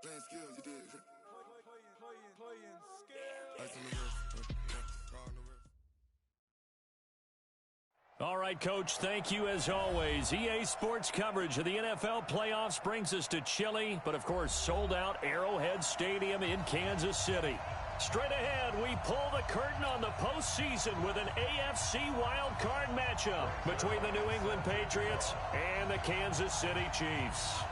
Playing skills, you did. Playing skills. All right, Coach, thank you as always. EA Sports coverage of the NFL playoffs brings us to chilly, but of course sold-out Arrowhead Stadium in Kansas City. Straight ahead, we pull the curtain on the postseason with an AFC wildcard matchup between the New England Patriots and the Kansas City Chiefs.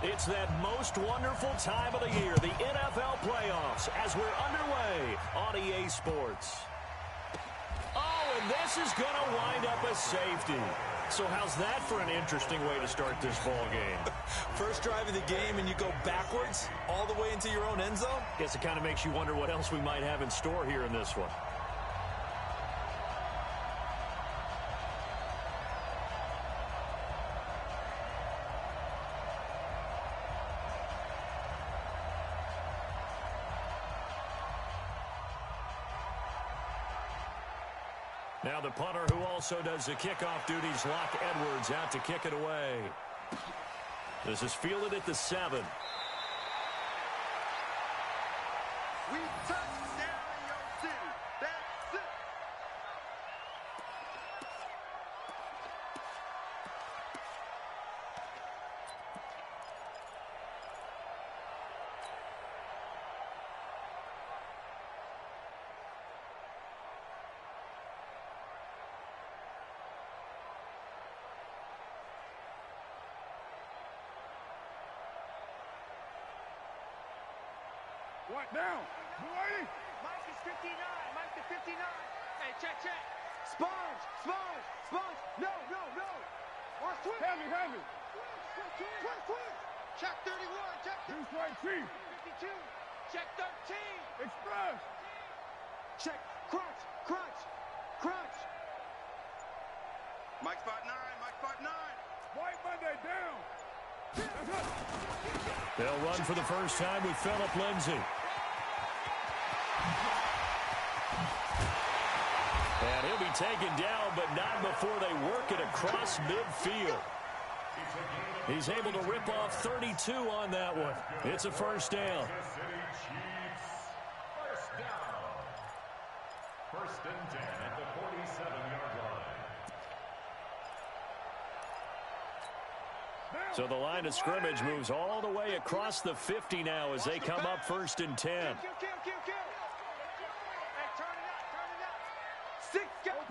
It's that most wonderful time of the year, the NFL playoffs, as we're underway on EA Sports. Oh, and this is going to wind up a safety. So how's that for an interesting way to start this ball game? First drive of the game and you go backwards all the way into your own end zone? Guess it kind of makes you wonder what else we might have in store here in this one. Now the punter, who also does the kickoff duties, Locke Edwards, out to kick it away. This is fielded at the 7. We touch down in your city. That's it. What now? Boy! Mike is 59. Mike to 59. Hey, check. Sponge. No. Watch twist. Have me. Twist. Check 31. Check Deuce right Chief. 52. Check 13. Express. Check. Crunch. Mike spot 9. White Monday down. They'll run for the first time with Phillip Lindsay. And he'll be taken down, but not before they work it across midfield. He's able to rip off 32 on that one. It's a first down. First and 10 at the 47-yard line. So the line of scrimmage moves all the way across the 50 now as they come up first and 10. Kill. Hey, turn it up. 6.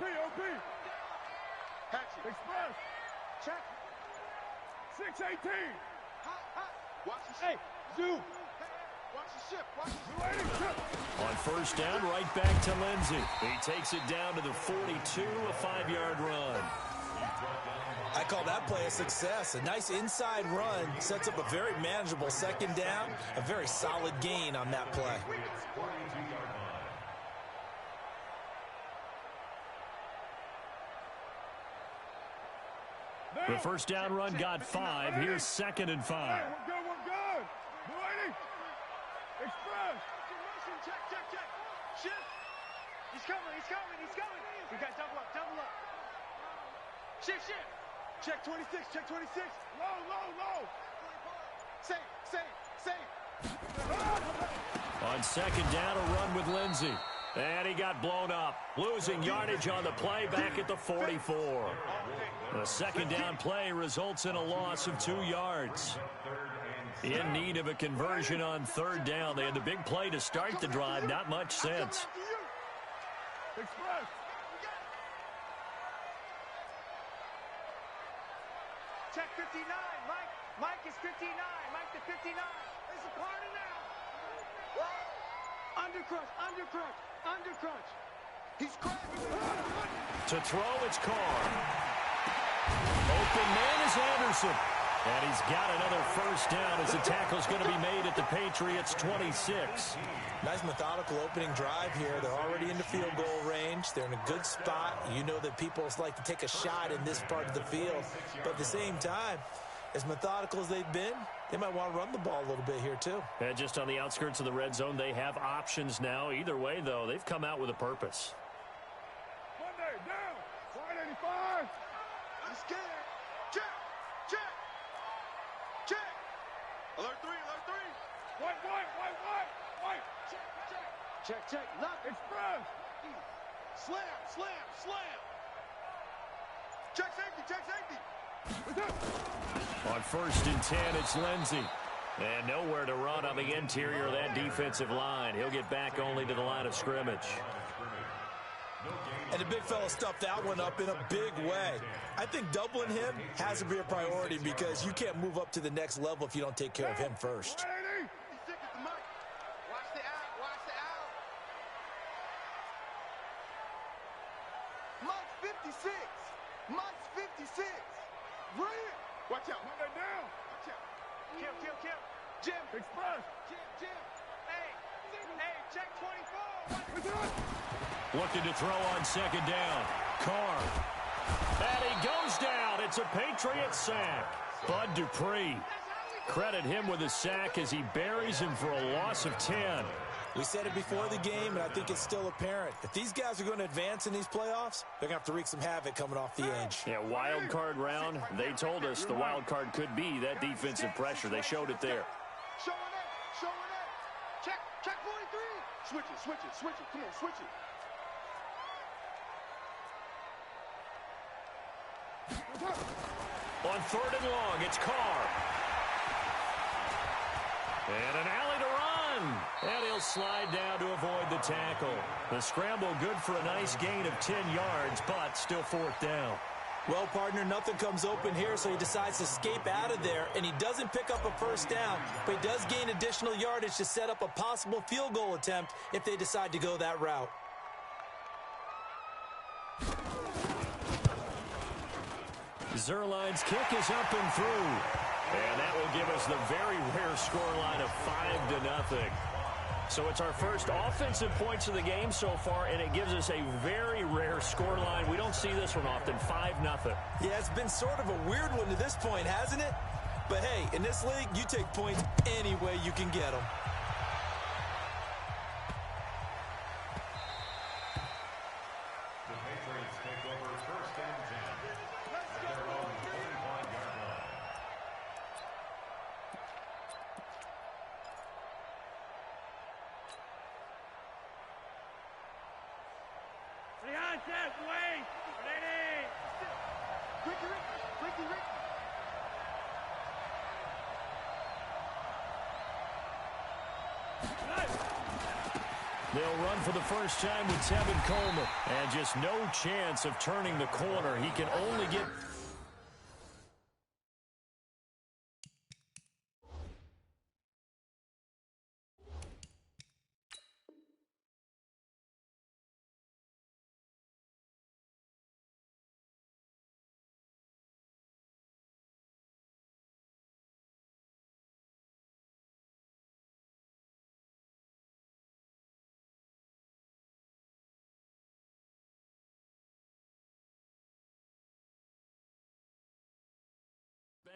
OP. Hatchet. Express. Check. 618. Hot. Watch the Hey, zoom. Watch the ship. On first down, right back to Lindsay. He takes it down to the 42, a 5-yard run. I call that play a success. A nice inside run sets up a very manageable second down. A very solid gain on that play. The first down run got 5. Here's 2nd and 5. We're good. Boy! Express. Check. Shift. He's coming. We got double up. Shift. Check 26. Low. Save. On second down, a run with Lindsay. And he got blown up. Losing yardage on the play back at the 44. The second down play results in a loss of 2 yards. In need of a conversion on third down. They had the big play to start the drive. Not much sense. Express. Check 59. Mike is 59. Mike to 59. It's a party now. Undercrunch. He's cracking. To throw, it's Carr. Open man is Anderson. And he's got another first down as the tackle's going to be made at the Patriots' 26. Nice methodical opening drive here. They're already into field goal range. They're in a good spot. You know that people like to take a shot in this part of the field. But at the same time, as methodical as they've been, they might want to run the ball a little bit here too. And just on the outskirts of the red zone, they have options now. Either way, though, they've come out with a purpose. Monday down. Alert three, alert three. White. Check. Lock. Express. Slam. Check safety. On 1st and 10, it's Lindsey. And nowhere to run on the interior of that defensive line. He'll get back only to the line of scrimmage. And the big fella stuffed that one up in a big way. I think doubling him has to be a priority because you can't move up to the next level if you don't take care of him first. 180. Watch the out. Mike's 56. Bring it. Watch out. Put that down. Watch out. Kill. Jim. Express. Jim. Hey, check 24. It's up. Looking to throw on 2nd down. Carr. And he goes down. It's a Patriot sack. Bud Dupree. Credit him with a sack as he buries him for a loss of 10. We said it before the game, and I think it's still apparent. If these guys are going to advance in these playoffs, they're going to have to wreak some havoc coming off the edge. Yeah, wild card round. They told us the wild card could be that defensive pressure. They showed it there. Showing it. Check 43. Switch it. Come on, switch it. On 3rd and long, it's Carr. And an alley to run. And he'll slide down to avoid the tackle. The scramble good for a nice gain of 10 yards, but still 4th down. Well, partner, nothing comes open here, so he decides to escape out of there, and he doesn't pick up a 1st down, but he does gain additional yardage to set up a possible field goal attempt if they decide to go that route. Zerline's kick is up and through. And that will give us the very rare scoreline of 5-0. So it's our first offensive points of the game so far, and it gives us a very rare scoreline. We don't see this one often, 5-0. Yeah, it's been sort of a weird one to this point, hasn't it? But hey, in this league, you take points any way you can get them. The Patriots take over 1st and 10 at their own 25-yard line. Ricky. They'll run for the first time with Tevin Coleman. And just no chance of turning the corner. He can only get...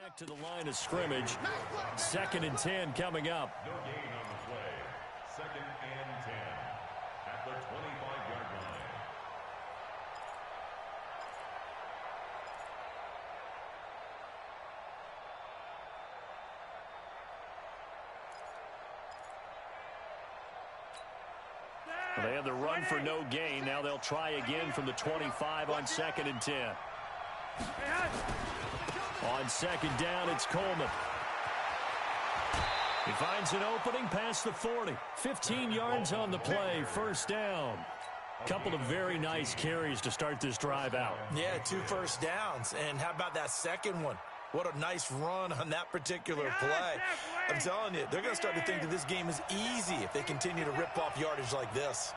Back to the line of scrimmage. 2nd and 10 coming up. No gain on the play. 2nd and 10 at the 25-yard line. They had the run for no gain. Now they'll try again from the 25 on 2nd and 10. On 2nd down, it's Coleman. He finds an opening past the 40. 15 yards on the play, 1st down. Couple of very nice carries to start this drive out. Yeah, 2 first downs. And how about that second one? What a nice run on that particular play. I'm telling you, they're going to start to think that this game is easy if they continue to rip off yardage like this.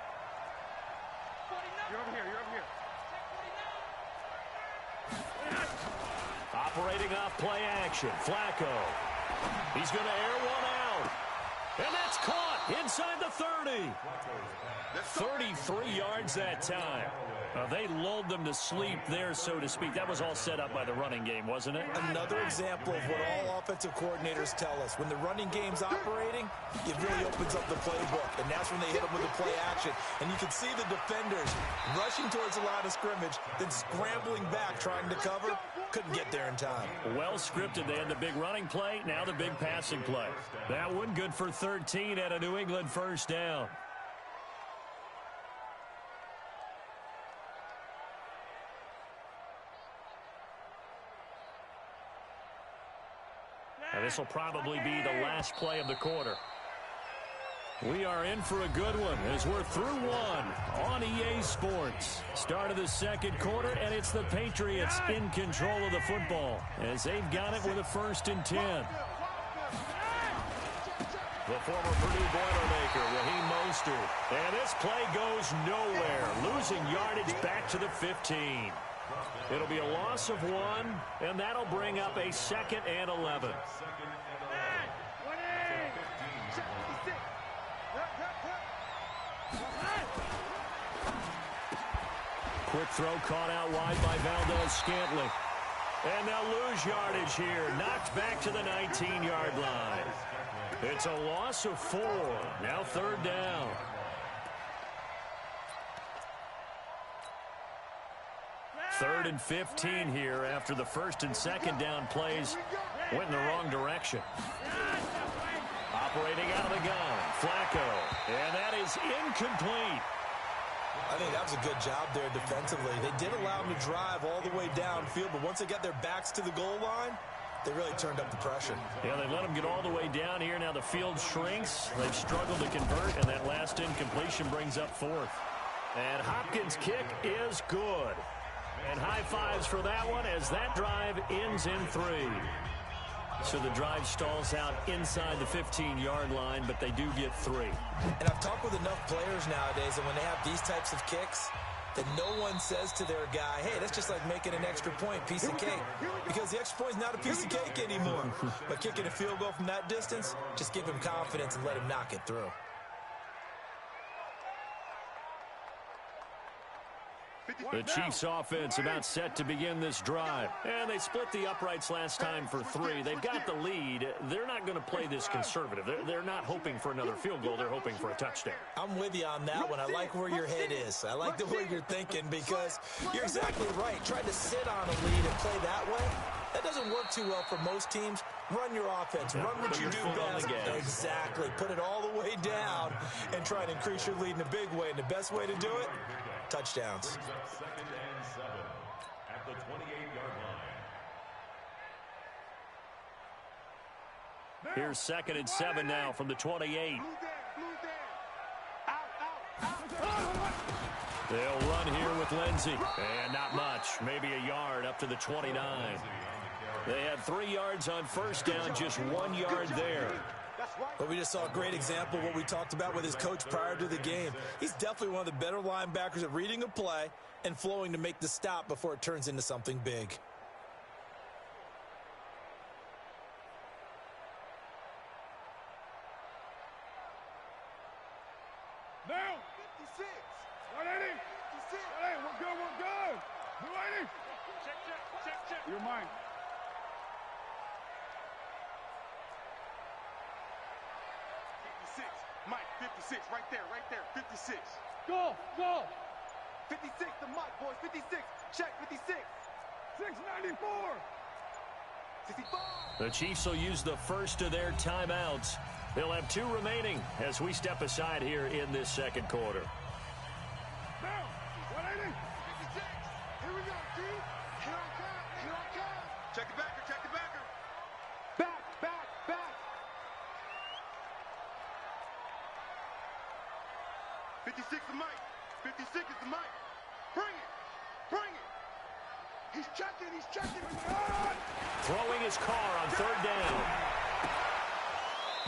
You're over here. Operating off play action. Flacco. He's going to air one out. And that's caught inside the 30. 33 yards that time. They lulled them to sleep there, so to speak. That was all set up by the running game, wasn't it? Another example of what all offensive coordinators tell us. When the running game's operating, it really opens up the playbook. And that's when they hit them with the play action. And you can see the defenders rushing towards the line of scrimmage, then scrambling back, trying to cover. couldn't get there in time. Well scripted. They had the big running play, now the big passing play. That one good for 13 at a New England first down. And this will probably be the last play of the quarter. We are in for a good one as we're through one on EA Sports. Start of the second quarter, and it's the Patriots in control of the football as they've got it with a 1st and 10. The former Purdue Boilermaker, Raheem Mostert. And this play goes nowhere, losing yardage back to the 15. It'll be a loss of 1, and that'll bring up a 2nd and 11. Quick throw caught out wide by Valdez-Scantling. And they'll lose yardage here. Knocked back to the 19-yard line. It's a loss of 4. Now 3rd down. Third and 15 here after the 1st and 2nd down plays went in the wrong direction. Operating out of the gun, Flacco. And that is incomplete. I think that was a good job there defensively. They did allow them to drive all the way downfield, but once they got their backs to the goal line, they really turned up the pressure. Yeah, they let them get all the way down here. Now the field shrinks. They've struggled to convert, and that last incompletion brings up 4th. And Hopkins' kick is good. And high fives for that one as that drive ends in 3. So the drive stalls out inside the 15-yard line, but they do get 3. And I've talked with enough players nowadays that when they have these types of kicks, that no one says to their guy, hey, that's just like making an extra point, piece of cake. Because the extra point is not a piece of cake anymore. But kicking a field goal from that distance, just give him confidence and let him knock it through. The Chiefs offense about set to begin this drive. And they split the uprights last time for 3. They've got the lead. They're not going to play this conservative. They're not hoping for another field goal. They're hoping for a touchdown. I'm with you on that one. I like where your head is. I like the way you're thinking because you're exactly right. Trying to sit on a lead and play that way, that doesn't work too well for most teams. Run your offense. Run what you do best. Exactly. Put it all the way down and try and increase your lead in a big way. And the best way to do it, touchdowns. 2nd and 7 at the 28-yard line. Here's 2nd and 7 now from the 28. They'll run here with Lindsey. And not much. Maybe a yard up to the 29. They had 3 yards on 1st down, just 1 yard there. But we just saw a great example of what we talked about with his coach prior to the game. He's definitely one of the better linebackers at reading a play and flowing to make the stop before it turns into something big. Now, 56. 180. 56. Hey, we're good, we're good. 280. Check. You're mine. 56. Mike, 56. Right there. 56. Go. 56, the Mike, boys. 56. Check, 56. 694. 65. The Chiefs will use the first of their timeouts. They'll have 2 remaining as we step aside here in this second quarter. Now, 180. 56. Here we go, G. Here I come. Check the backer. Back. 56 the Mike. 56 is the Mike. Bring it. He's checking. Throwing his car on 3rd down.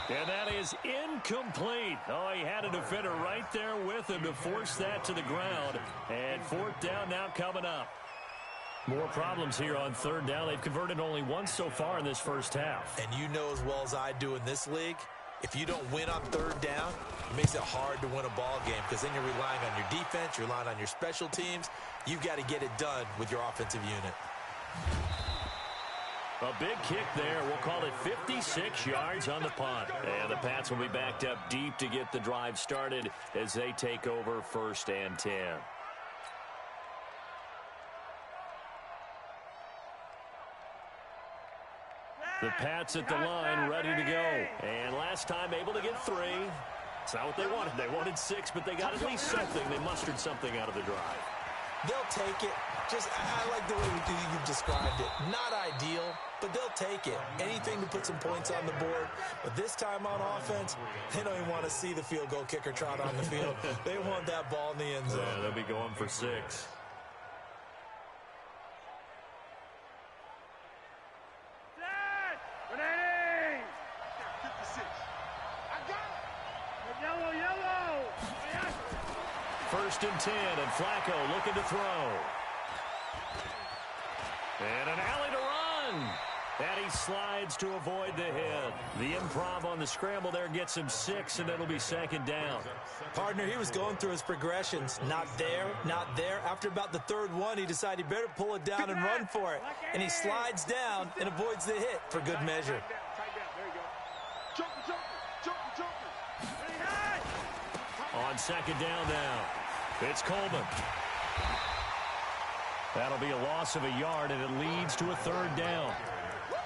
And that is incomplete. Oh, he had a defender right there with him to force that to the ground. And 4th down now coming up. More problems here on 3rd down. They've converted only once so far in this first half. And you know as well as I do in this league, if you don't win on 3rd down, it makes it hard to win a ball game because then you're relying on your defense, you're relying on your special teams. You've got to get it done with your offensive unit. A big kick there. We'll call it 56 yards on the punt. And the Pats will be backed up deep to get the drive started as they take over 1st and 10. The Pats at the line, ready to go. And last time able to get 3. It's not what they wanted. They wanted 6, but they got at least something. They mustered something out of the drive. They'll take it. I like the way you've described it. Not ideal, but they'll take it. Anything to put some points on the board. But this time on offense, they don't even want to see the field goal kicker trot on the field. They want that ball in the end zone. Yeah, they'll be going for 6. First and 10, and Flacco looking to throw. And an alley to run. And he slides to avoid the hit. The improv on the scramble there gets him 6, and it'll be second down. Partner, he was going through his progressions. Not there, not there. After about the third one, he decided he better pull it down and run for it. And he slides down and avoids the hit for good measure. On second down now, it's Coleman. That'll be a loss of a yard, and it leads to a third down.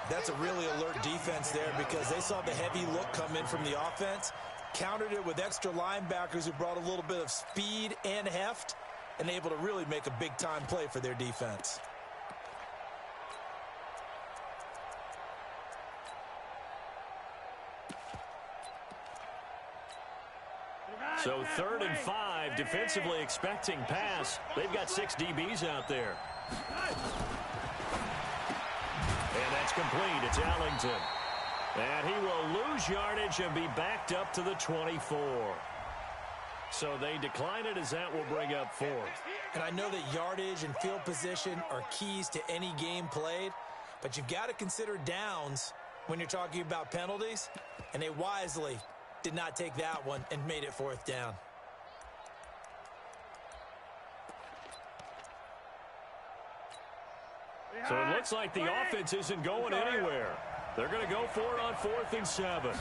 That's a really alert defense there because they saw the heavy look come in from the offense, countered it with extra linebackers who brought a little bit of speed and heft, and able to really make a big-time play for their defense. So 3rd and 5, defensively expecting pass. They've got 6 DBs out there. And that's complete. It's Ellington. And he will lose yardage and be backed up to the 24. So they decline it as that will bring up 4th. And I know that yardage and field position are keys to any game played, but you've got to consider downs when you're talking about penalties, and they wisely did not take that one and made it 4th down. So it looks like the offense isn't going anywhere. They're going to go for it on 4th and 7.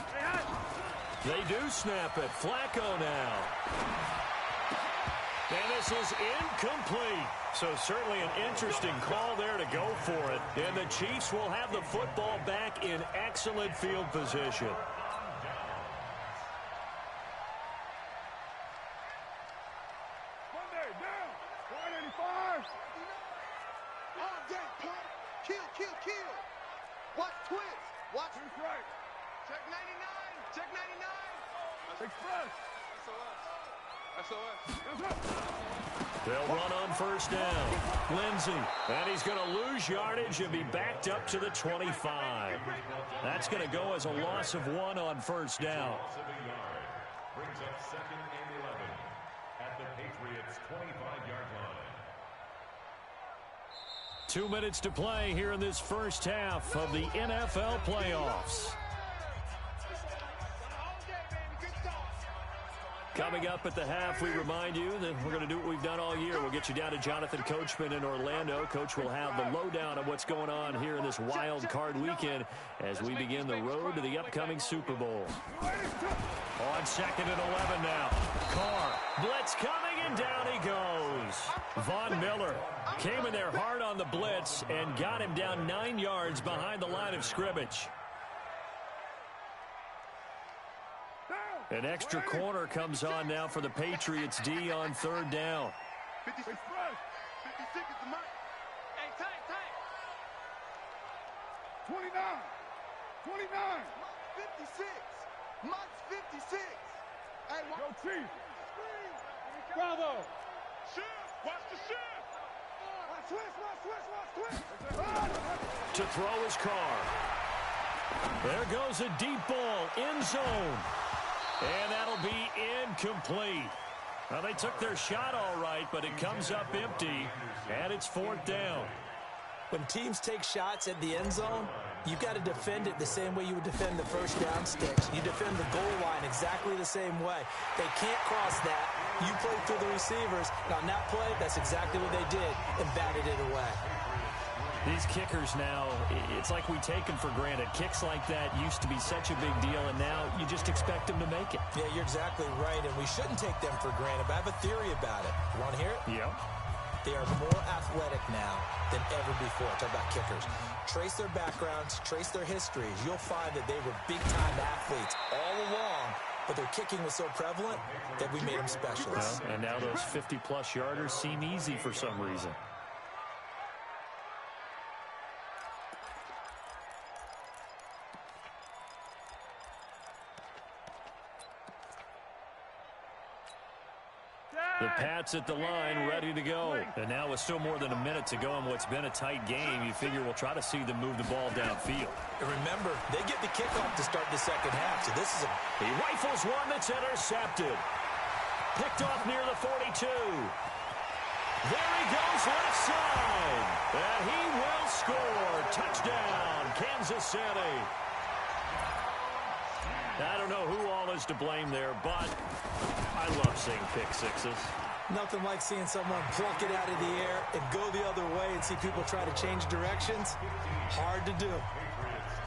They do snap it. Flacco now. And this is incomplete. So certainly an interesting call there to go for it. And the Chiefs will have the football back in excellent field position. Kill. Watch twist. Watch. Right. Check 99. Check 99. Express. SOS. They'll run on 1st down. Lindsey. And he's going to lose yardage and be backed up to the 25. That's going to go as a loss of 1 on 1st down. Brings up 2nd and 11 at the Patriots' 25-yard line. 2 minutes to play here in this first half of the NFL playoffs. Coming up at the half, we remind you that we're going to do what we've done all year. We'll get you down to Jonathan Coachman in Orlando. Coach will have the lowdown of what's going on here in this wild card weekend as we begin the road to the upcoming Super Bowl. On 2nd and 11 now. Carr, blitz coming, and down he goes. Von Miller came in there hard on the blitz and got him down 9 yards behind the line of scrimmage. An extra corner comes on now for the Patriots D on 3rd down. 56 is the mark. Hey, tight. 29. 56. Mike's 56. Hey, Go Chiefs. Bravo. Shift. Watch the shift. Watch twist. To throw his Carr. There goes a deep ball, end zone. And that'll be incomplete. Well, they took their shot all right, but it comes up empty, and it's 4th down. When teams take shots at the end zone, you've got to defend it the same way you would defend the first down sticks. You defend the goal line exactly the same way. They can't cross that. You play through the receivers. And on that play, that's exactly what they did and batted it away. These kickers now, it's like we take them for granted. Kicks like that used to be such a big deal, and now you just expect them to make it. Yeah, you're exactly right, and we shouldn't take them for granted, but I have a theory about it. You want to hear it? Yeah. They are more athletic now than ever before. Talk about kickers. Trace their backgrounds, trace their histories. You'll find that they were big-time athletes all along, but their kicking was so prevalent that we made them specialists. Well, and now those 50-plus yarders seem easy for some reason. The Pats at the line, ready to go. And now with still more than a minute to go in what's been a tight game, you figure we'll try to see them move the ball downfield. And remember, they get the kickoff to start the second half, so this is a... He rifles one that's intercepted. Picked off near the 42. There he goes left side. And he will score. Touchdown, Kansas City. I don't know who all is to blame there, but I love seeing pick sixes. Nothing like seeing someone pluck it out of the air and go the other way and see people try to change directions. Hard to do.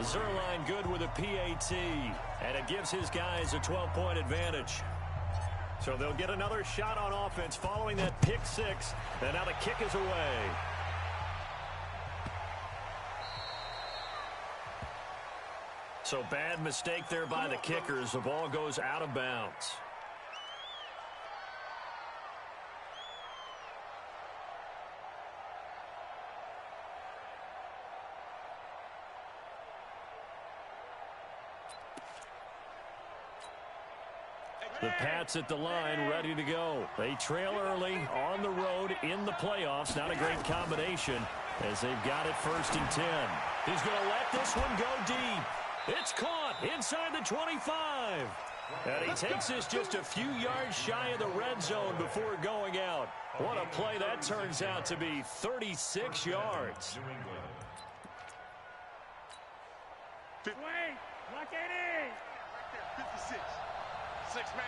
Zerline good with a PAT, and it gives his guys a 12-point advantage. So they'll get another shot on offense following that pick six, and now the kick is away. So bad mistake there by the kickers. The ball goes out of bounds. The Pats at the line, ready to go. They trail early on the road in the playoffs. Not a great combination as they've got it 1st and 10. He's going to let this one go deep. It's caught inside the 25. And he takes this just a few yards shy of the red zone before going out. What a play that turns out to be, 36 yards. Wait, lock it in. Right there, 56. 6 man.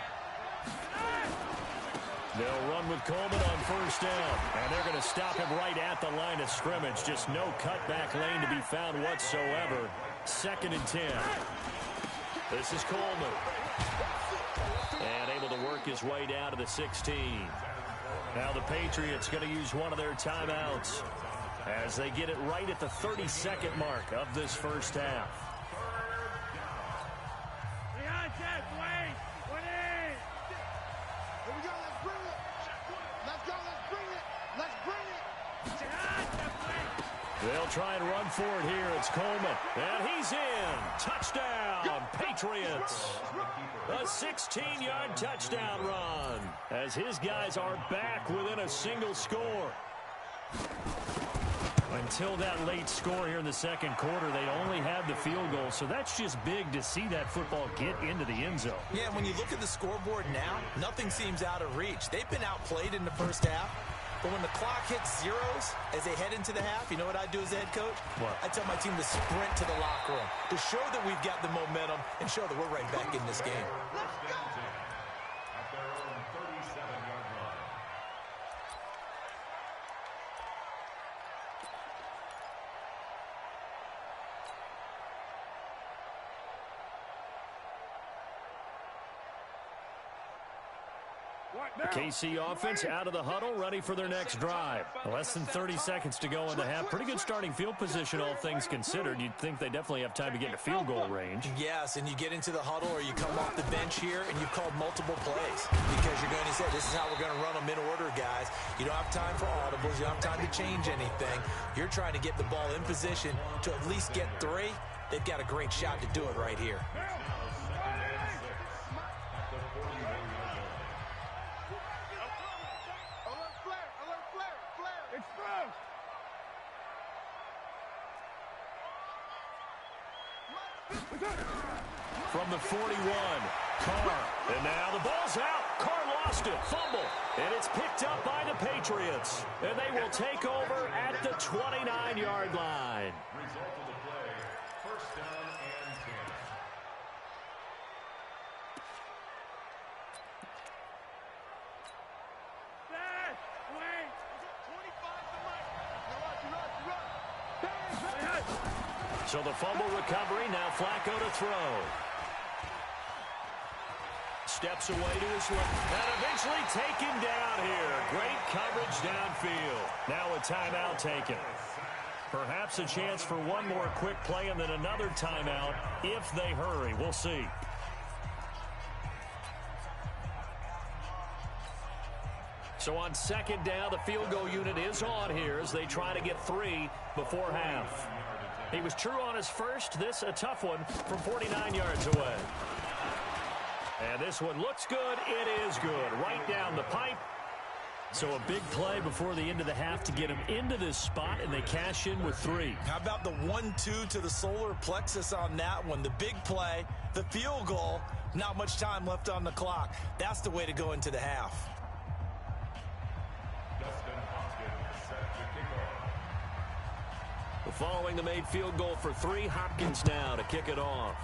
They'll run with Coleman on 1st down. And they're going to stop him right at the line of scrimmage. Just no cutback lane to be found whatsoever. 2nd and 10. This is Coleman. And able to work his way down to the 16. Now the Patriots going to use one of their timeouts as they get it right at the 32nd mark of this first half. They'll try and run for it here. It's Coleman. And he's in. Touchdown, Patriots. A 16-yard touchdown run as his guys are back within a single score. Until that late score here in the second quarter, they only had the field goal. So that's just big to see that football get into the end zone. Yeah, when you look at the scoreboard now, nothing seems out of reach. They've been outplayed in the first half. But when the clock hits zeros as they head into the half, you know what I do as a head coach? What? I tell my team to sprint to the locker room to show that we've got the momentum and show that we're right back in this game. Let's go! At their own 37-yard line. KC offense out of the huddle, ready for their next drive. Less than 30 seconds to go in the half. Pretty good starting field position, all things considered. You'd think they definitely have time to get to field goal range. Yes, and you get into the huddle or you come off the bench here and you've called multiple plays because you're going to say, this is how we're going to run them in order, guys. You don't have time for audibles. You don't have time to change anything. You're trying to get the ball in position to at least get 3. They've got a great shot to do it right here. From the 41, Carr. And now the ball's out. Carr lost it. Fumble. And it's picked up by the Patriots. And they will take over at the 29-yard line. Result of the play, 1st down and 10. So the fumble recovery, now Flacco to throw. steps away to his left. And eventually taken down here. Great coverage downfield. Now a timeout taken. Perhaps a chance for one more quick play and then another timeout if they hurry. We'll see. So on second down, the field goal unit is on here as they try to get 3 before half. He was true on his first. This a tough one from 49 yards away. And this one looks good. It is good. Right down the pipe. So a big play before the end of the half to get him into this spot, and they cash in with 3. How about the 1-2 to the solar plexus on that one? The big play, the field goal, not much time left on the clock. That's the way to go into the half. Following the made field goal for 3, Hopkins now to kick it off.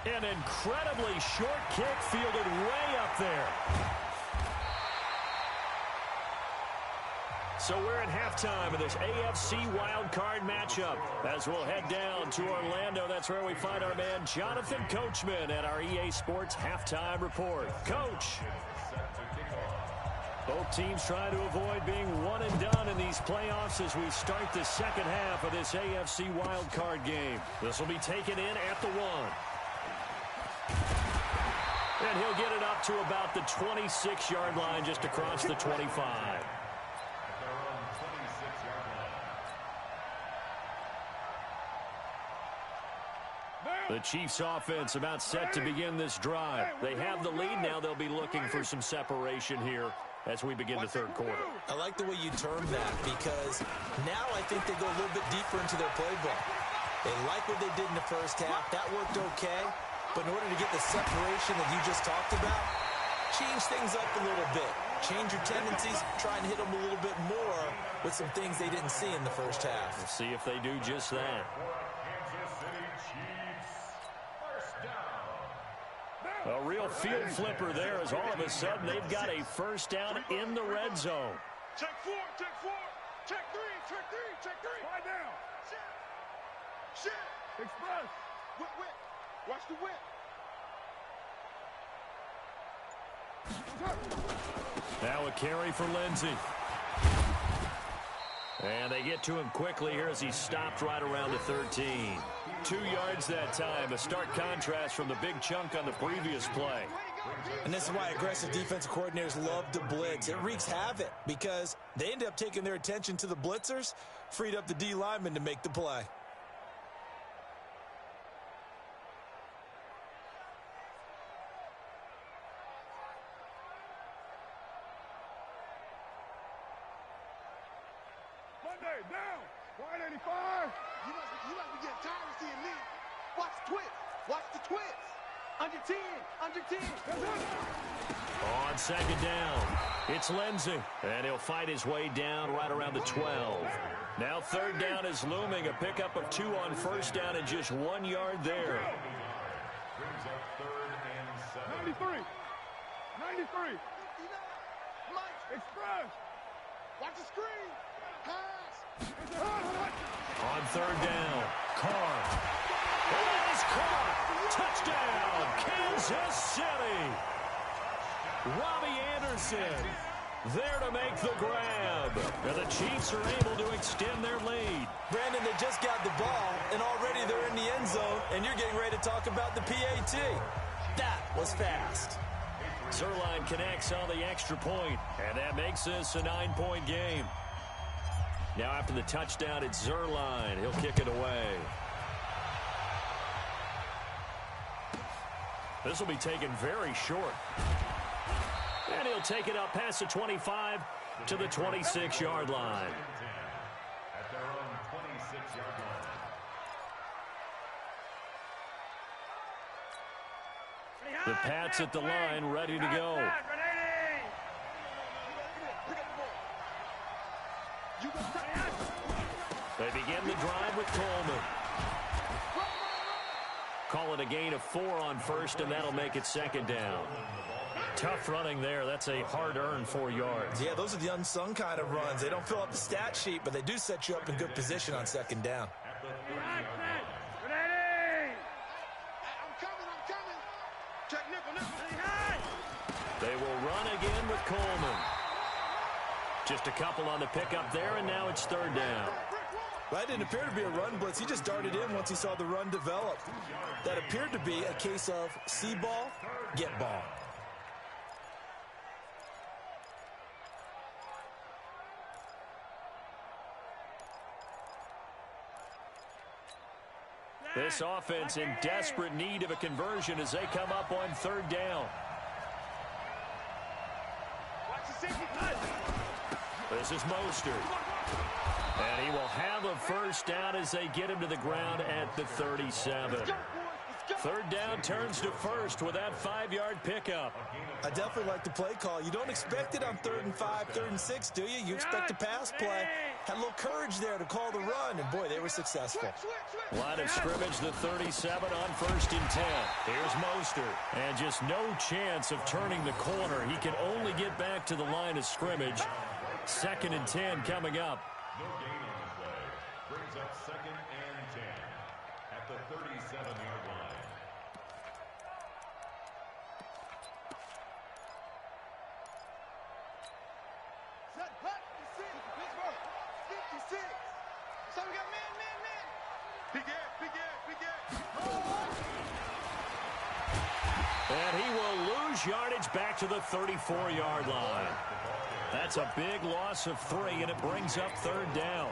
An incredibly short kick fielded way up there. So we're at halftime of this AFC wildcard matchup. As we'll head down to Orlando, that's where we find our man Jonathan Coachman at our EA Sports Halftime Report. Coach. Both teams trying to avoid being one and done in these playoffs as we start the second half of this AFC wildcard game. This will be taken in at the 1. And he'll get it up to about the 26-yard line just across the 25. The Chiefs offense about set to begin this drive. They have the lead now. They'll be looking for some separation here as we begin the third quarter. I like the way you term that because now I think they go a little bit deeper into their playbook. They like what they did in the first half. That worked okay. But in order to get the separation that you just talked about, change things up a little bit. Change your tendencies. Try and hit them a little bit more with some things they didn't see in the first half. We'll see if they do just that. A real field flipper there as all of a sudden they've got a first down in the red zone. Check 4, check 4, check 3, check 3, check 3. Slide down. Shit. Express. Whip. Watch the whip. Now a carry for Lindsey. And they get to him quickly here as he stopped right around the 13. 2 yards that time, a stark contrast from the big chunk on the previous play. And this is why aggressive defensive coordinators love to blitz. It wreaks havoc because they end up taking their attention to the blitzers, freed up the D lineman to make the play. Down. 185. You must be getting tired of seeing me. Watch the twist. Watch the twist. Under 10. Under 10. On second down, it's Lindsey. And he'll fight his way down right around the 12. Now third down is looming. A pickup of 2 on first down and just 1 yard there. Brings up 3rd and 7. 93. 93. Express. Watch the screen. Pass. On third down, Carr. It is caught. Touchdown, Kansas City. Robbie Anderson there to make the grab. And the Chiefs are able to extend their lead. Brandon, they just got the ball, and already they're in the end zone, and you're getting ready to talk about the PAT. That was fast. Zerline connects on the extra point, and that makes this a 9-point game. Now after the touchdown, it's Zerline. He'll kick it away. This will be taken very short. And he'll take it up past the 25 to the 26-yard line. At their own 26-yard line. The Pats at the line, ready to go. They begin the drive with Coleman. Call it a gain of 4 on first, and that'll make it second down. Tough running there. That's a hard-earned 4 yards. Yeah, those are the unsung kind of runs. They don't fill up the stat sheet, but they do set you up in good position on second down. Ready. I'm coming. Check nickel. They will run again with Coleman. Just a couple on the pickup there, and now it's third down. Well, that didn't appear to be a run blitz. He just darted in once he saw the run develop. That appeared to be a case of see ball, get ball. This offense in desperate need of a conversion as they come up on third down. This is Mostert. And he will have a first down as they get him to the ground at the 37. Third down turns to first with that 5-yard pickup. I definitely like the play call. You don't expect it on 3rd and 5, 3rd and 6, do you? You expect a pass play. Had a little courage there to call the run, and boy, they were successful. Line of scrimmage, the 37 on 1st and 10. Here's Mostert. And just no chance of turning the corner. He can only get back to the line of scrimmage. 2nd and 10 coming up. No gain on the play. Brings up 2nd and 10 at the 37-yard line. Set, hut, 56. 56. So we got man. Big air. And he will lose yardage back to the 34-yard line. That's a big loss of 3, and it brings up third down.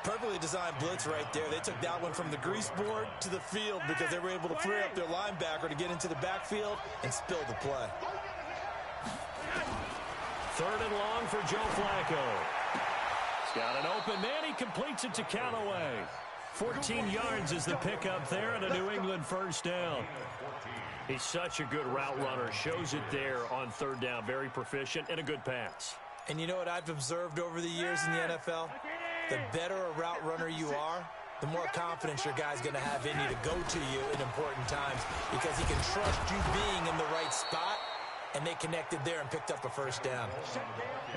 Perfectly designed blitz right there. They took that one from the grease board to the field because they were able to free up their linebacker to get into the backfield and spill the play. 3rd and long for Joe Flacco. He's got an open man. He completes it to Callaway. 14 yards is the pickup there, and a New England first down. He's such a good route runner. Shows it there on third down. Very proficient and a good pass. And you know what I've observed over the years in the NFL? The better a route runner you are, the more confidence your guy's going to have in you to go to you in important times because he can trust you being in the right spot, and they connected there and picked up a first down.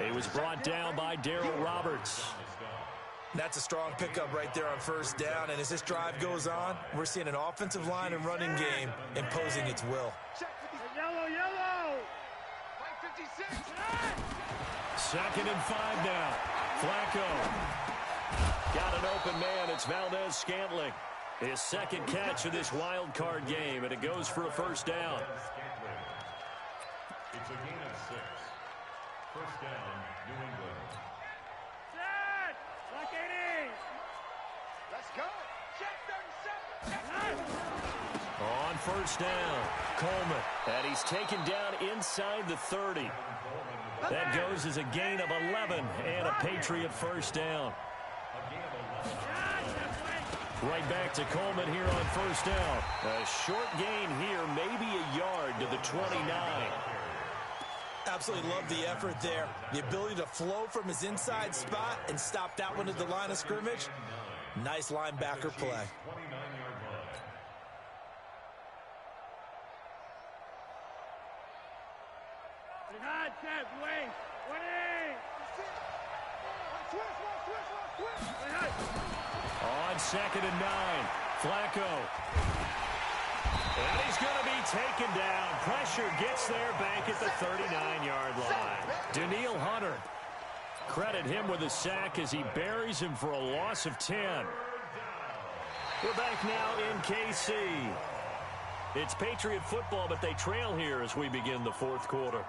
He was brought down by Darryl Roberts. That's a strong pickup right there on first down, and as this drive goes on, we're seeing an offensive line and running game imposing its will. Yellow. 56. 2nd and 5 now. Flacco. Got an open man. It's Valdez-Scantling. His 2nd catch of this wild card game, and it goes for a first down. It's a gain of 6. First down, New England. Set. Lock 80. Let's go. Check 37. On first down, Coleman. And he's taken down inside the 30. That goes as a gain of 11 and a Patriot first down. Right back to Coleman here on first down. A short gain here, maybe a yard to the 29. Absolutely love the effort there. The ability to flow from his inside spot and stop that one at the line of scrimmage. Nice linebacker play. 29-yard line. Hot set, wait. 20. On 2nd and 9, Flacco. And he's going to be taken down. Pressure gets there back at the 39-yard line. Daniil Hunter. Credit him with a sack as he buries him for a loss of 10. We're back now in KC. It's Patriot football, but they trail here as we begin the 4th quarter.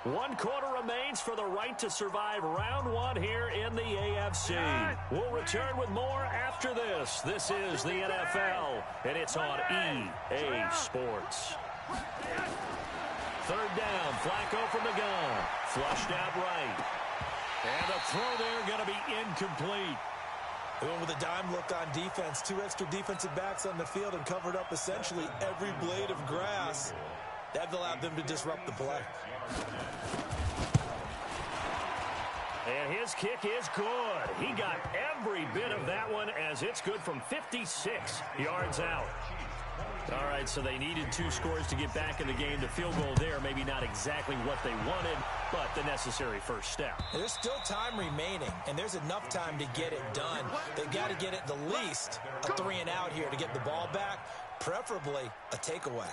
1 quarter remains for the right to survive round 1 here in the AFC. We'll return with more after this. This is the NFL, and it's on EA Sports. 3rd down, Flacco from the gun. Flushed out right. And the throw there going to be incomplete. They went with a dime look on defense. 2 extra defensive backs on the field and covered up essentially every blade of grass. That allowed them to disrupt the play. And his kick is good. He got every bit of that one as it's good from 56 yards out. All right, so they needed 2 scores to get back in the game. The field goal there, maybe not exactly what they wanted, but the necessary first step. There's still time remaining, and there's enough time to get it done. They've got to get it the least a 3 and out here to get the ball back, preferably a takeaway.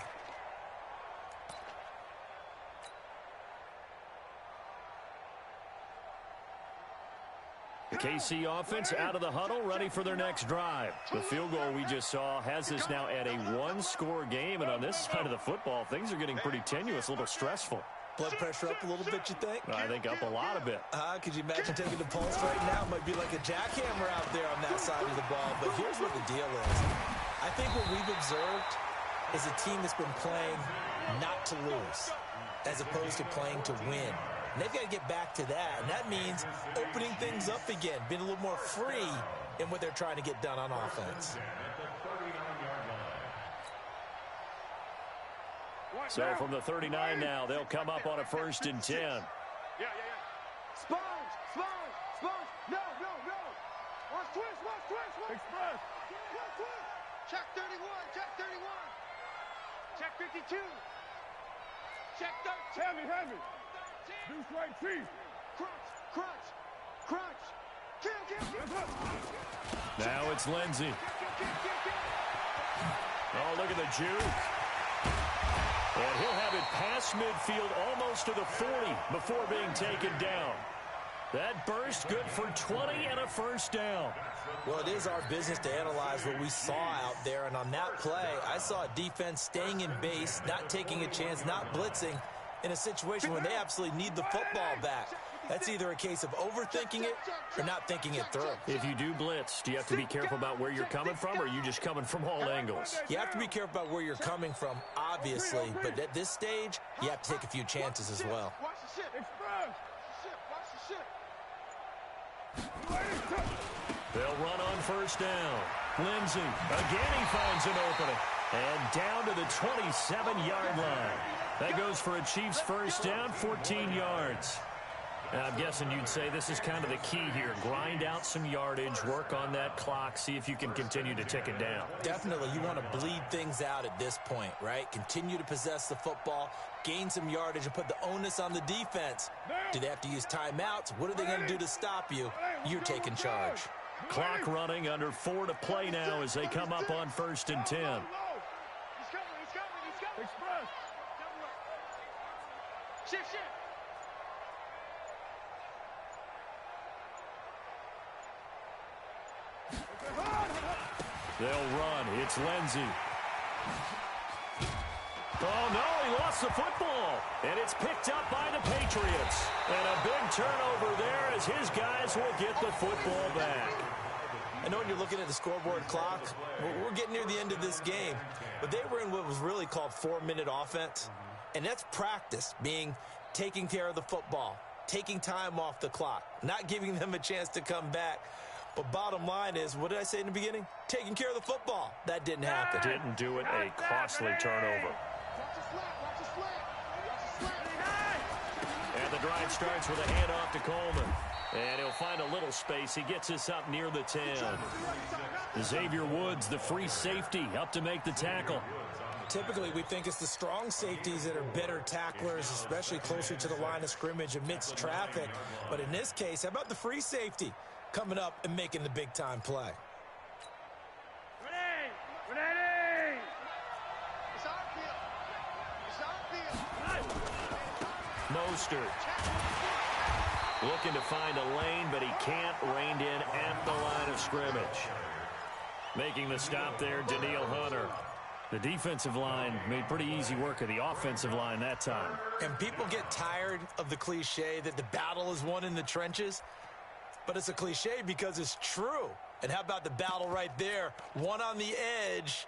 KC offense out of the huddle, ready for their next drive. The field goal we just saw has us now at a one-score game, and on this side of the football, things are getting pretty tenuous, a little stressful. Blood pressure up a little bit, you think? I think up a lot of it. Could you imagine taking the pulse right now? It might be like a jackhammer out there on that side of the ball. But here's what the deal is. I think what we've observed is a team that's been playing not to lose as opposed to playing to win. And they've got to get back to that. And that means opening things up again, being a little more free in what they're trying to get done on offense. So from the 39 now, they'll come up on a 1st and 10. Yeah. Sponge. No. Watch twist. Express. Check 31. Check 52. Check 13. Heavy. Deuce right teeth. Crunch. Kill. Now it's Lindsey. Oh, look at the juke. And he'll have it past midfield almost to the 40 before being taken down. That burst good for 20 and a 1st down. Well, it is our business to analyze what we saw out there. And on that play, I saw a defense staying in base, not taking a chance, not blitzing in a situation where they absolutely need the football back. That's either a case of overthinking it or not thinking it through. If you do blitz, do you have to be careful about where you're coming from, or are you just coming from all angles? You have to be careful about where you're coming from, obviously. But at this stage, you have to take a few chances as well. Watch the ship. Express. Watch the ship. They'll run on 1st down. Lindsey, again he finds an opening. And down to the 27-yard line. That goes for a Chiefs 1st down, 14 yards. Now, I'm guessing you'd say this is kind of the key here. Grind out some yardage, work on that clock, see if you can continue to tick it down. Definitely, you want to bleed things out at this point, right? Continue to possess the football, gain some yardage, and put the onus on the defense. Do they have to use timeouts? What are they going to do to stop you? You're taking charge. Clock running, under 4 to play now as they come up on 1st and 10. He's coming. Express. Shift. They'll run. It's Lindsey. Oh, no, he lost the football. And it's picked up by the Patriots. And a big turnover there as his guys will get the football back. I know when you're looking at the scoreboard clock, we're getting near the end of this game. But they were in what was really called 4-minute offense. And that's practice, being taking care of the football, taking time off the clock, not giving them a chance to come back. But bottom line is, what did I say in the beginning? Taking care of the football. That didn't happen. Didn't do it. A costly turnover. And the drive starts with a handoff to Coleman. And he'll find a little space. He gets us up near the 10. Xavier Woods, the free safety, up to make the tackle. Typically, we think it's the strong safeties that are better tacklers, especially closer to the line of scrimmage amidst traffic. But in this case, how about the free safety coming up and making the big-time play? Ready. It's on field. Mostert looking to find a lane, but he can't. Reined in at the line of scrimmage. Making the stop there, Danielle Hunter. The defensive line made pretty easy work of the offensive line that time. And people get tired of the cliche that the battle is won in the trenches. But it's a cliche because it's true. And how about the battle right there? One on the edge,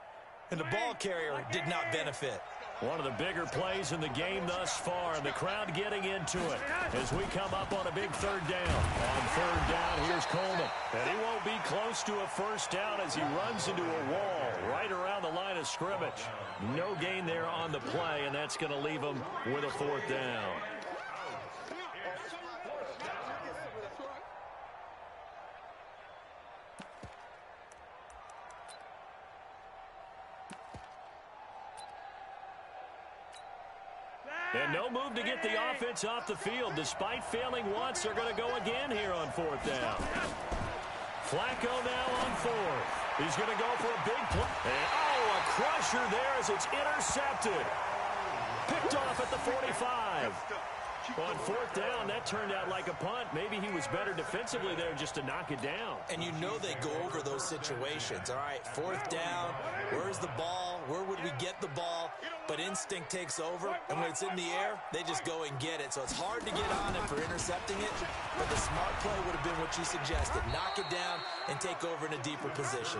and the ball carrier did not benefit. One of the bigger plays in the game thus far, and the crowd getting into it as we come up on a big 3rd down. On 3rd down, here's Coleman. And he won't be close to a 1st down as he runs into a wall right around the line of scrimmage. No gain there on the play, and that's going to leave him with a 4th down. And no move to get the offense off the field. Despite failing once, they're going to go again here on 4th down. Flacco now on 4th. He's going to go for a big play. And, a crusher there as it's intercepted. Picked off at the 45. On fourth down, that turned out like a punt. Maybe he was better defensively there just to knock it down. And you know they go over those situations. All right, fourth down, where's the ball? Where would we get the ball? But instinct takes over, and when it's in the air, they just go and get it. So it's hard to get on him for intercepting it, but the smart play would have been what you suggested. Knock it down and take over in a deeper position.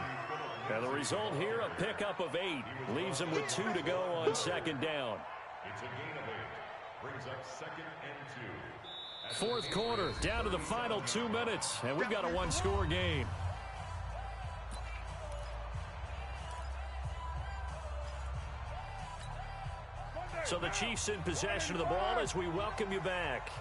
And the result here, a pickup of 8. Leaves him with 2 to go on second down. It's a gain of 8. Brings up 2nd and 2. Fourth quarter, down to the final 2 minutes, and we've got a one-score game. So the Chiefs in possession of the ball as we welcome you back.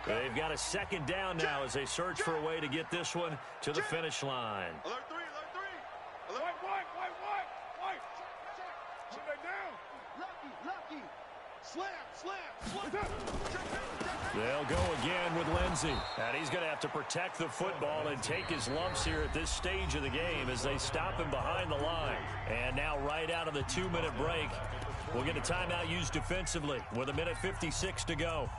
They've got a second down now as they search for a way to get this one to the finish line. Alert 3, alert 3. Alert, white. Sit back down. Lucky. Slam. They'll go again with Lindsey. And he's going to have to protect the football and take his lumps here at this stage of the game as they stop him behind the line. And now right out of the 2-minute break, we'll get a timeout used defensively with 1:56 to go.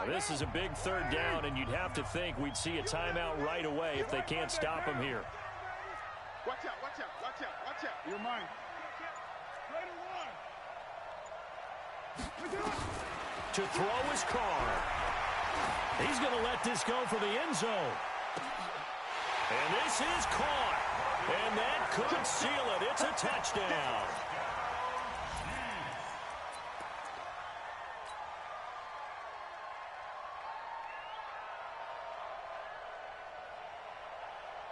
This is a big third down, and you'd have to think we'd see a timeout right away if they can't stop him here. Watch out. You're mine. To throw his car. He's going to let this go for the end zone. And this is caught. And that could seal it. It's a touchdown.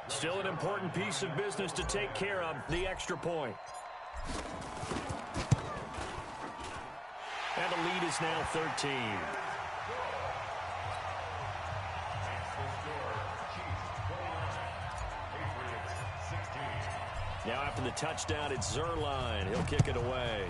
Still an important piece of business to take care of, the extra point. And the lead is now 13. Now after the touchdown, it's Zerline. He'll kick it away.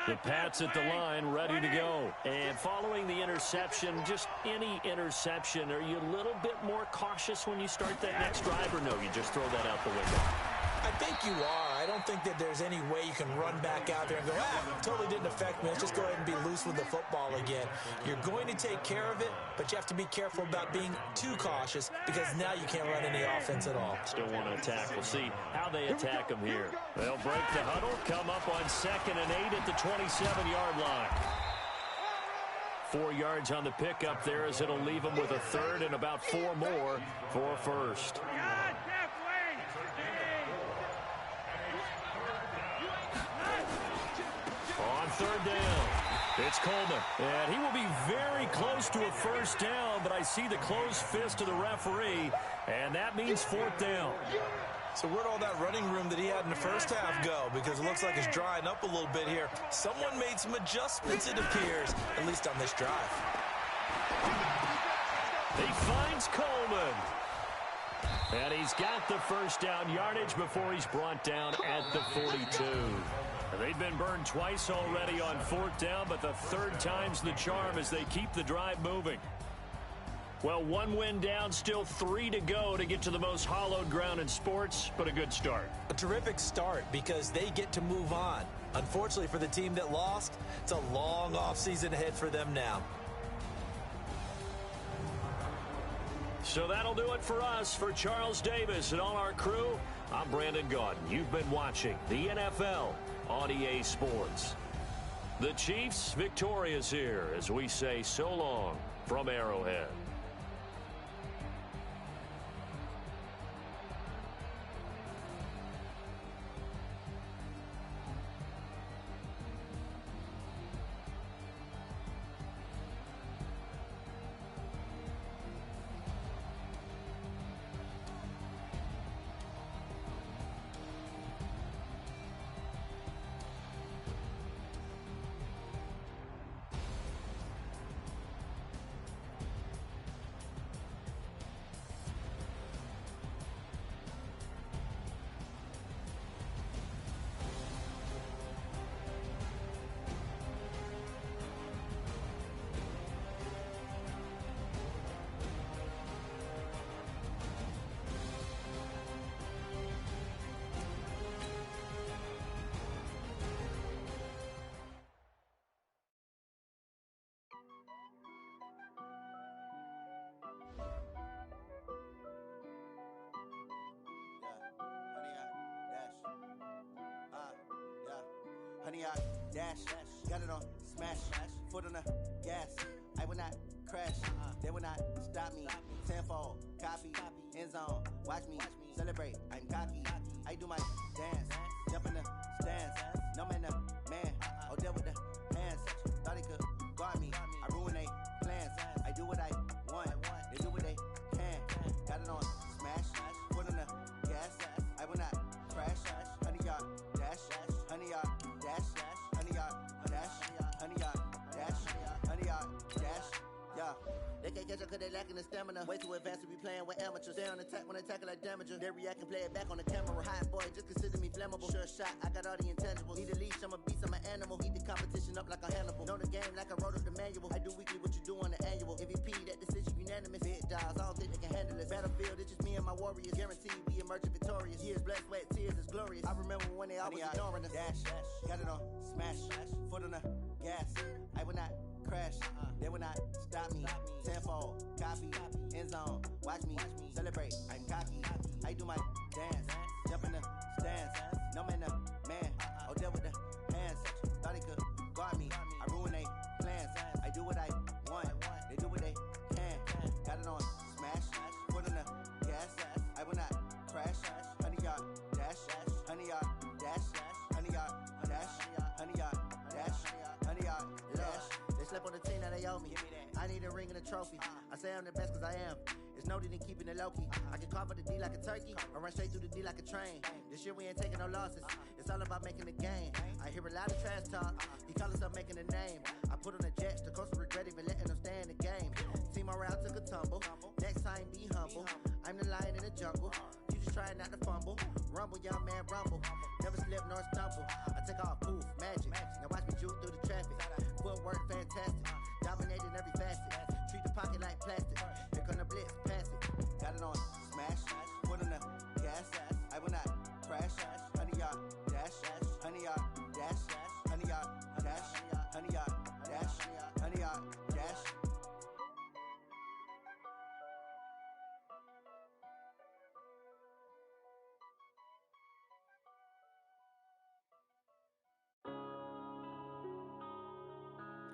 The Pats at the line, ready to go. And following the interception, just any interception, are you a little bit more cautious when you start that next drive, or no, you just throw that out the window? I think you are. I don't think that there's any way you can run back out there and go, totally didn't affect me. Let's just go ahead and be loose with the football again. You're going to take care of it, but you have to be careful about being too cautious because now you can't run any offense at all. Still want to attack. We'll see how they attack them here. They'll break the huddle, come up on 2nd and 8 at the 27-yard line. 4 yards on the pickup there as it'll leave them with a third and about 4 more for a first. On third down, it's Coleman. And he will be very close to a first down, but I see the closed fist of the referee, and that means 4th down. So where'd all that running room that he had in the first half go? Because it looks like it's drying up a little bit here. Someone made some adjustments, it appears, at least on this drive. He finds Coleman. And he's got the first down yardage before he's brought down at the 42. They've been burned twice already on 4th down, but the third time's the charm as they keep the drive moving. Well, 1 win down, still 3 to go to get to the most hallowed ground in sports, but a good start. A terrific start because they get to move on. Unfortunately for the team that lost, it's a long offseason ahead for them now. So that'll do it for us. For Charles Davis and all our crew, I'm Brandon Gaudin. You've been watching the NFL on EA Sports. The Chiefs victorious here as we say so long from Arrowhead. 100 yard dash. Got it on smash. Foot on the gas. I will not crash. They will not stop me. Tenfold, copy, end zone. Watch me celebrate. I'm cocky. I do my dance. Jump in the stands. No man, man. Oh, there with the hands. Thought he could guard me. I ruin they plans. I do what I want. They do what they can. Got it on smash. Foot on the gas. I will not crash. 100 yard dash. 100 yard dash. 100 yard dash. 100 yard dash. 100 yard dash. Yeah. They can't catch up cause they lacking the stamina. Way too advanced to be playing with amateurs. Stay on attack when they tackle like damager. They react and play it back on the camera. Hot boy, just consider me flammable. Sure shot, I got all the intangibles. Need a leash, I'm a beast, I'm an animal. Heat the competition up like a Hannibal. Know the game like I wrote up the manual. I do weekly what you do on the annual. MVP, that decision unanimous. Big dogs, I don't think they can handle it. Battlefield, it's just me and my warriors. Guaranteed we emerge victorious. Years, blood, sweat, tears, it's glorious. I remember when they always ignoring us. Dash, got it on smash. Foot on the gas. I will not crash. They will not stop me. Tenfold, copy, end zone. Watch me celebrate. I'm cocky. I do my dance. Jump in the stands. No man, man. Oh, there with the hands. Thought he could guard me. I ruin they plans. I do what I want. They do what they can. Got it on smash. Foot on the gas. I will not crash. 100 yard dash. 100 yard dash. 100 yard dash. 100 yard dash. 100 yard dash. They slept on the team that they owe me. I need a ring and a trophy. I say I'm the best cause I am. It's no need in keeping it low-key. I can carve up the D like a turkey or run straight through the D like a train. This year we ain't taking no losses. It's all about making the game. I hear a lot of trash talk. He call himself making a name. I put on the Jets. The coach will regret even letting them stay in the game. Team morale took a tumble. Next time be humble. I'm the lion in the jungle. You just trying not to fumble. Rumble, young man, rumble. Never slip nor stumble. I take off, poof, magic. Now watch me juke through the traffic. Footwork fantastic. Dominating every facet. Treat the pocket like plastic. Here come the blitz, pass it. Got it on smash. Foot on the gas. I will not crash. 100 yard dash. 100 yard dash. 100 yard dash. 100 yard dash. 100 yard dash.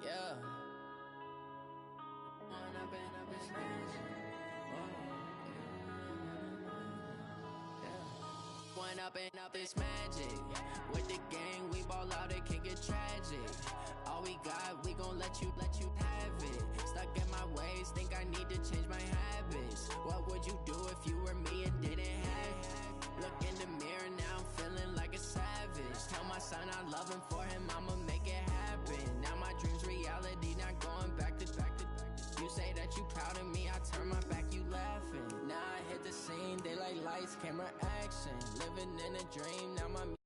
Yeah. One up and up is magic. With the gang, we ball out, it can get tragic. All we got, we gon' let you have it. Stuck in my ways, think I need to change my habits. What would you do if you were me and didn't have it? Look in the mirror, now I'm feeling like a savage. Tell my son I love him, for him I'ma make it happen. Now my dream's reality, not going back to. You say that you proud of me, I turn my back, you laughing. Now I hit the scene, they like lights, camera, action. Living in a dream, now my